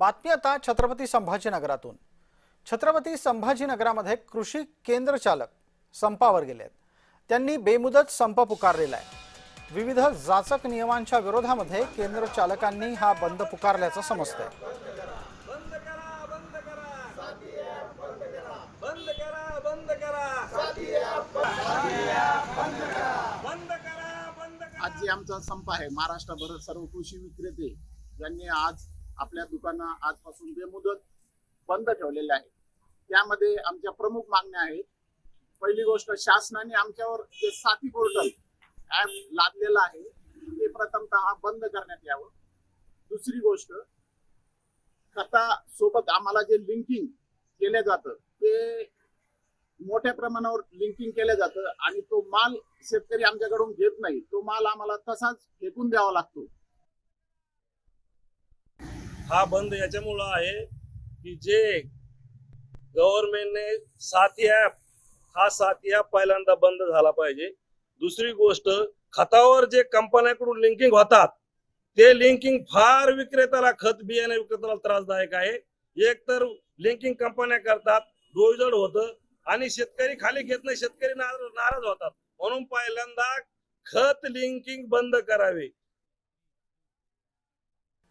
बातमी आता छत्रपती संभाजीनगरातून। छत्रपती संभाजीनगरामध्ये कृषी केंद्र चालक संपावर गेलेत। त्यांनी बेमुदत संप पुकारलेला आहे। विविध जाचक नियमांच्या विरोधामध्ये केंद्र चालकांनी हा बंद पुकारल्याचं समजतंय। आज जे आमचा संप आहे, महाराष्ट्रभर सर्व कृषी विक्रेते यांनी आज आपल्या दुकानं आजपासून बेमुदत बंद ठेवलेले आहे। त्यामध्ये आमच्या प्रमुख मागण्या आहेत। पहिली गोष्ट, शासनाने आमच्यावर जे साथी पोर्टल ऍप लादलेलं आहे ते प्रथमतः बंद करण्यात यावं। दुसरी गोष्ट, खता सोबत आम्हाला जे लिंकिंग केलं जातं ते मोठ्या प्रमाणावर लिंकिंग केलं जातं आणि तो माल शेतकरी आमच्याकडून घेत नाही, तो माल आम्हाला तसाच फेकून द्यावा लागतो। हा बंद याच्यामुळे आहे की जे गव्हर्नमेंटने साथी ॲप पहिल्यांदा बंद झाला पाहिजे। दुसरी गोष्ट, खतावर जे कंपन्यांकडून लिंकिंग होतात ते लिंकिंग फार विक्रेत्याला, खत बियाणे विक्रेत्याला त्रासदायक आहे। एक तर लिंकिंग कंपन्या करतात, डोईजड होतं आणि शेतकरी खाली घेत नाही, शेतकरी नाराज होतात। म्हणून पहिल्यांदा खत लिंकिंग बंद करावे।